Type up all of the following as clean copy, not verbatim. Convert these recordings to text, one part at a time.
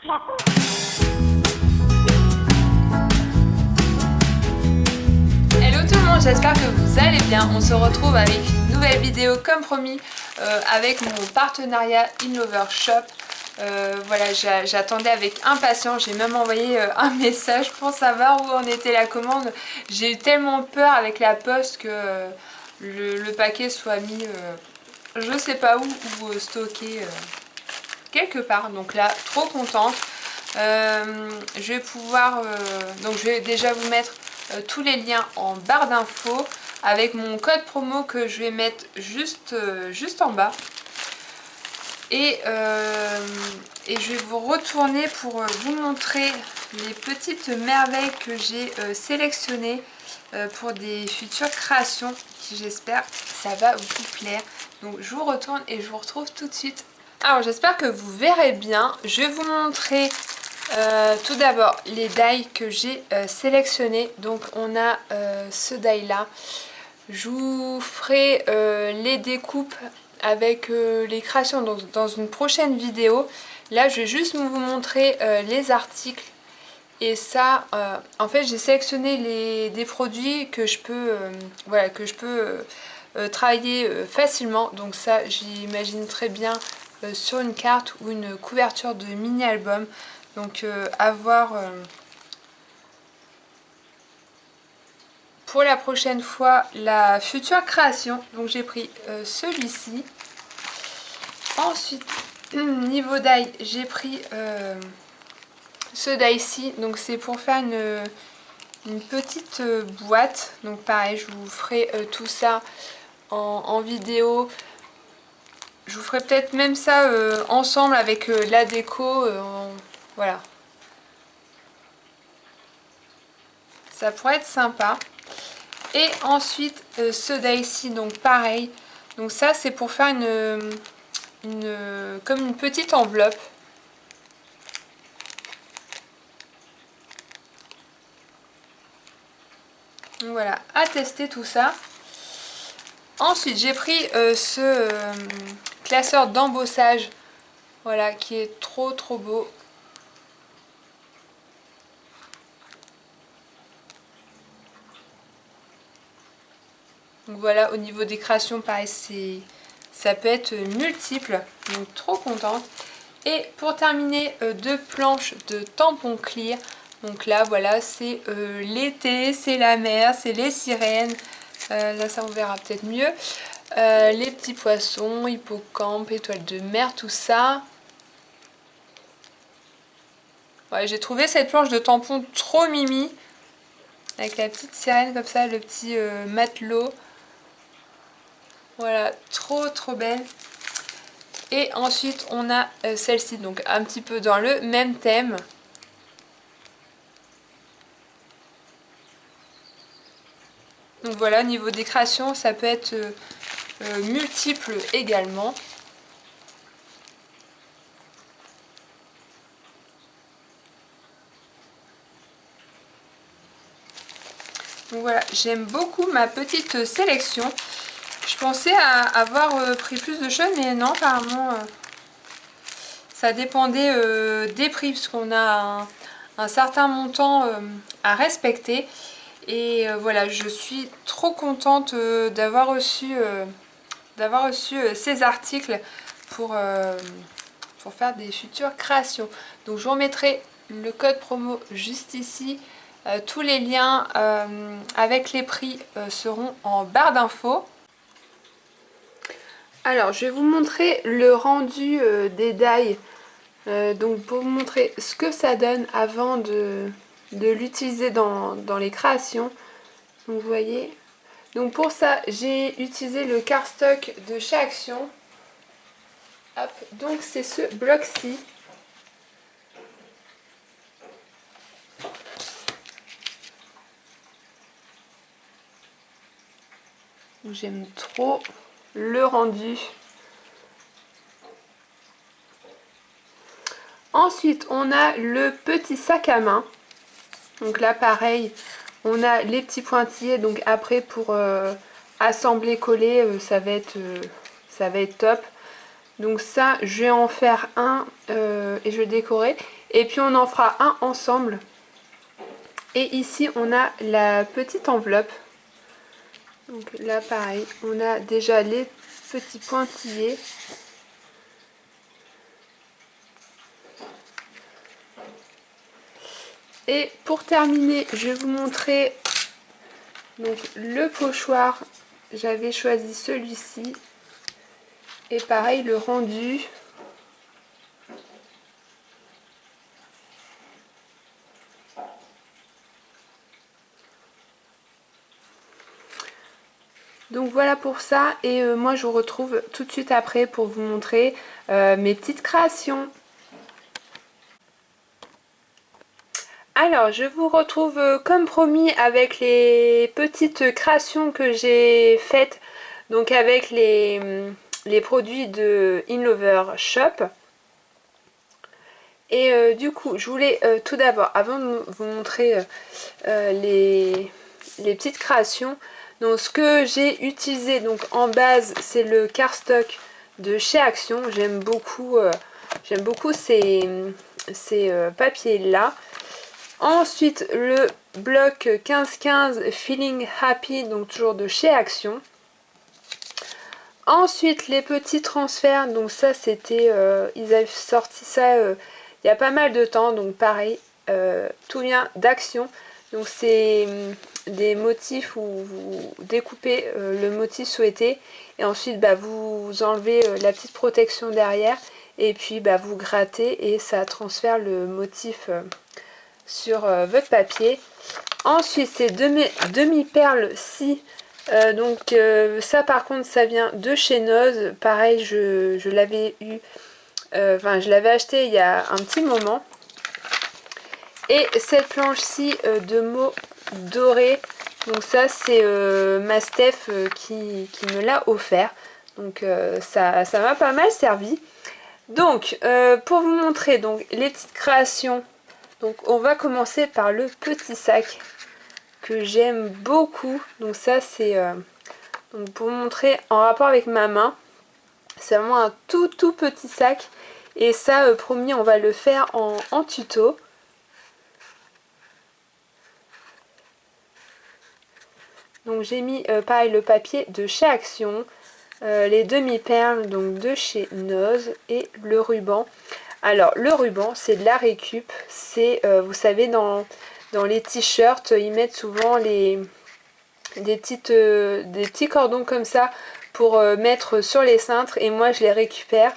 Hello tout le monde, j'espère que vous allez bien. On se retrouve avec une nouvelle vidéo comme promis avec mon partenariat InLover Shop. Voilà, j'attendais avec impatience, j'ai même envoyé un message pour savoir où en était la commande. J'ai eu tellement peur avec la poste que le paquet soit mis je sais pas où ou stocké quelque part. Donc là, trop contente. Je vais pouvoir donc je vais déjà vous mettre tous les liens en barre d'infos avec mon code promo que je vais mettre juste en bas. Et je vais vous retourner pour vous montrer les petites merveilles que j'ai sélectionnées pour des futures créations qui, j'espère, ça va vous plaire. Donc je vous retourne et je vous retrouve tout de suite. Alors j'espère que vous verrez bien. Je vais vous montrer tout d'abord les die que j'ai sélectionnés. Donc on a ce die là. Je vous ferai les découpes avec les créations dans une prochaine vidéo. Là je vais juste vous montrer les articles. Et ça, en fait j'ai sélectionné des produits que je peux, voilà, que je peux travailler facilement. Donc ça j'imagine très bien sur une carte ou une couverture de mini-album. Donc à voir pour la prochaine fois la future création. Donc j'ai pris celui-ci. Ensuite, niveau die, j'ai pris ce die-ci. Donc c'est pour faire une petite boîte. Donc pareil, je vous ferai tout ça en vidéo. Je vous ferai peut-être même ça ensemble avec la déco. Voilà. Ça pourrait être sympa. Et ensuite, ce die-ci, donc pareil. Donc ça, c'est pour faire comme une petite enveloppe. Donc voilà, à tester tout ça. Ensuite, j'ai pris ce classeur d'embossage. Voilà, qui est trop beau. Donc voilà, au niveau des créations, pareil, ça peut être multiple. Donc trop contente. Et pour terminer, deux planches de tampons clear. Donc là, voilà, c'est l'été, c'est la mer, c'est les sirènes. Là, ça on verra peut-être mieux. Les petits poissons, hippocampes, étoiles de mer, tout ça. Ouais, j'ai trouvé cette planche de tampons trop mimi. Avec la petite sirène comme ça, le petit matelot. Voilà, trop belle. Et ensuite, on a celle-ci, donc un petit peu dans le même thème. Donc voilà, au niveau des créations, ça peut être multiple également. Donc voilà, j'aime beaucoup ma petite sélection. Je pensais avoir pris plus de choses, mais non, apparemment, ça dépendait des prix, parce qu'on a un certain montant à respecter. Et voilà, je suis trop contente d'avoir reçu ces articles pour faire des futures créations. Donc je vous remettrai le code promo juste ici. Tous les liens avec les prix seront en barre d'infos. Alors je vais vous montrer le rendu des die. Donc pour vous montrer ce que ça donne avant de l'utiliser dans les créations. Donc vous voyez. Donc pour ça j'ai utilisé le cardstock de chez Action. Hop, donc c'est ce bloc-ci. J'aime trop le rendu. Ensuite on a le petit sac à main. Donc là pareil, on a les petits pointillés. Donc après pour assembler, coller, ça va être top. Donc ça je vais en faire un et je vais décorer. Et puis on en fera un ensemble. Et ici on a la petite enveloppe. Donc là pareil, on a déjà les petits pointillés. Et pour terminer, je vais vous montrer donc, le pochoir. J'avais choisi celui-ci. Et pareil, le rendu. Donc voilà pour ça. Et moi, je vous retrouve tout de suite après pour vous montrer mes petites créations. Alors, je vous retrouve comme promis avec les petites créations que j'ai faites. Donc avec les produits de InLover Shop. Et du coup, je voulais tout d'abord, avant de vous montrer les petites créations, donc ce que j'ai utilisé donc en base, c'est le cardstock de chez Action. J'aime beaucoup ces papiers là. Ensuite, le bloc 15-15 Feeling Happy, donc toujours de chez Action. Ensuite, les petits transferts, donc ça c'était, ils avaient sorti ça il y a pas mal de temps, donc pareil, tout vient d'Action. Donc c'est des motifs où vous découpez le motif souhaité et ensuite bah, vous enlevez la petite protection derrière et puis bah, vous grattez et ça transfère le motif sur votre papier. Ensuite, c'est demi-perles si donc ça par contre ça vient de chez Noz. Pareil, je l'avais eu, enfin je l'avais acheté il y a un petit moment. Et cette planche-ci de mots dorés, donc ça c'est ma Steph qui me l'a offert. Donc ça m'a pas mal servi. Donc pour vous montrer donc les petites créations, donc on va commencer par le petit sac que j'aime beaucoup. Donc ça c'est donc pour vous montrer en rapport avec ma main. C'est vraiment un tout petit sac. Et ça promis on va le faire en tuto. Donc j'ai mis pareil le papier de chez Action, les demi-perles donc de chez Noz et le ruban. Alors le ruban c'est de la récup, c'est vous savez dans les t-shirts ils mettent souvent des petits cordons comme ça pour mettre sur les cintres et moi je les récupère.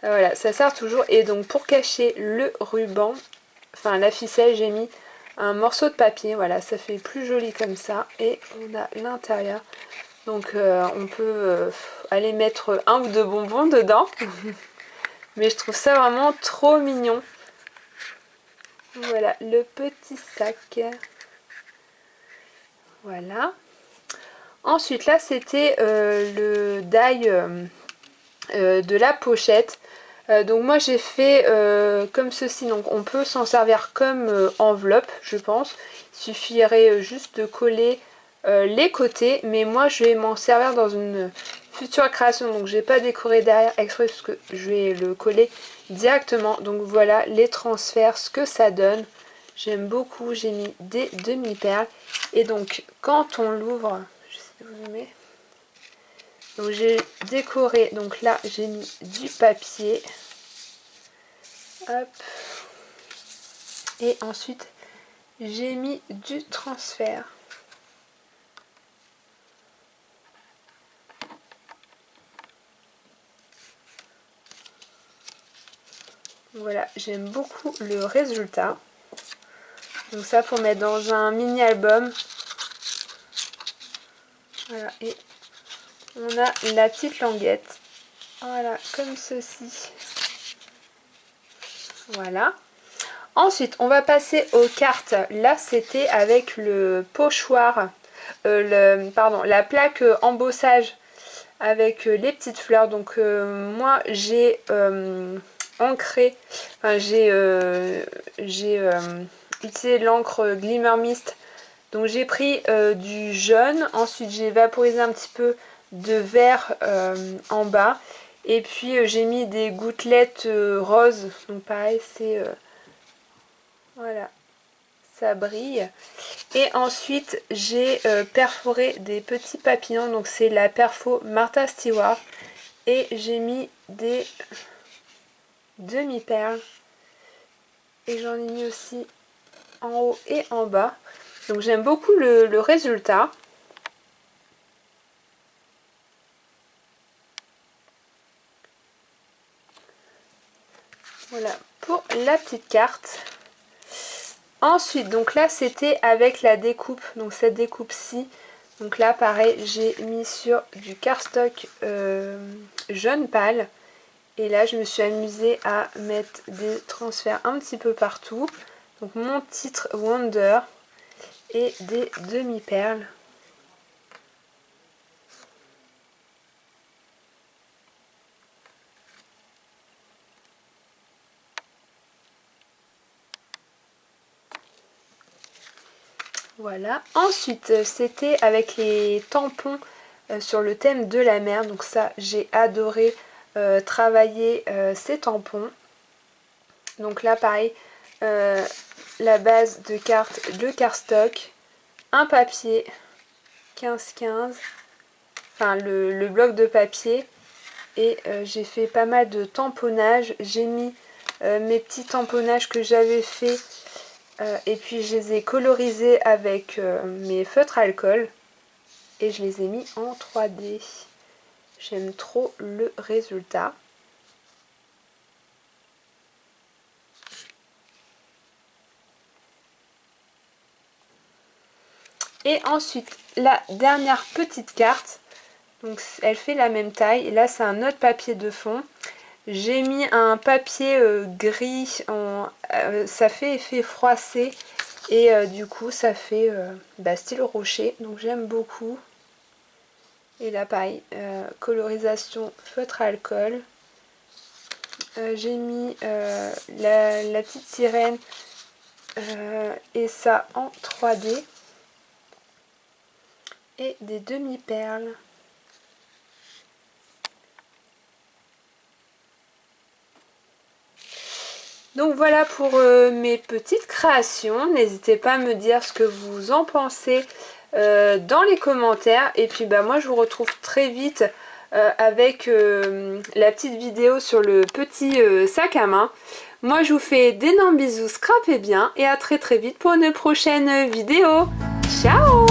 Voilà, ça sert toujours. Et donc pour cacher le ruban, enfin la ficelle, j'ai mis un morceau de papier, voilà, ça fait plus joli comme ça. Et on a l'intérieur. Donc on peut aller mettre un ou deux bonbons dedans. Mais je trouve ça vraiment trop mignon. Voilà, le petit sac. Voilà. Ensuite, là, c'était le die de la pochette. Donc moi j'ai fait comme ceci, donc on peut s'en servir comme enveloppe je pense, il suffirait juste de coller les côtés, mais moi je vais m'en servir dans une future création, donc je vais pas décorer derrière exprès parce que je vais le coller directement. Donc voilà les transferts, ce que ça donne, j'aime beaucoup, j'ai mis des demi-perles et donc quand on l'ouvre, je sais pas vous zoomer. Donc j'ai décoré, donc là j'ai mis du papier, hop, et ensuite j'ai mis du transfert. Voilà, j'aime beaucoup le résultat. Donc ça pour mettre dans un mini album. Voilà, et on a la petite languette. Voilà, comme ceci. Voilà. Ensuite, on va passer aux cartes. Là, c'était avec le pochoir, la plaque embossage avec les petites fleurs. Donc moi, j'ai ancré, enfin j'ai utilisé l'encre Glimmer Mist. Donc j'ai pris du jaune, ensuite j'ai vaporisé un petit peu de vert en bas. Et puis j'ai mis des gouttelettes roses, donc pareil c'est Voilà, ça brille. Et ensuite j'ai perforé des petits papillons, donc c'est la perfo Martha Stewart. Et j'ai mis des demi-perles. Et j'en ai mis aussi en haut et en bas. Donc j'aime beaucoup le résultat. Voilà pour la petite carte. Ensuite, donc là c'était avec la découpe, donc cette découpe-ci. Donc là pareil, j'ai mis sur du cardstock jaune pâle. Et là je me suis amusée à mettre des transferts un petit peu partout. Donc mon titre Wonder et des demi-perles. Voilà. Ensuite, c'était avec les tampons sur le thème de la mer. Donc ça, j'ai adoré travailler ces tampons. Donc là, pareil, la base de carte, le cardstock, un papier 15-15, enfin le bloc de papier. Et j'ai fait pas mal de tamponnage. J'ai mis mes petits tamponnages que j'avais fait. Et puis je les ai colorisés avec mes feutres alcool et je les ai mis en 3D. J'aime trop le résultat. Et ensuite la dernière petite carte, donc elle fait la même taille. Et là c'est un autre papier de fond. J'ai mis un papier gris, ça fait effet froissé. Et du coup ça fait style rocher, donc j'aime beaucoup. Et là pareil, colorisation feutre alcool. J'ai mis la petite sirène et ça en 3D. Et des demi-perles. Donc voilà pour mes petites créations. N'hésitez pas à me dire ce que vous en pensez dans les commentaires. Et puis moi je vous retrouve très vite avec la petite vidéo sur le petit sac à main. Moi je vous fais d'énormes bisous, scrapez bien et à très vite pour une prochaine vidéo. Ciao!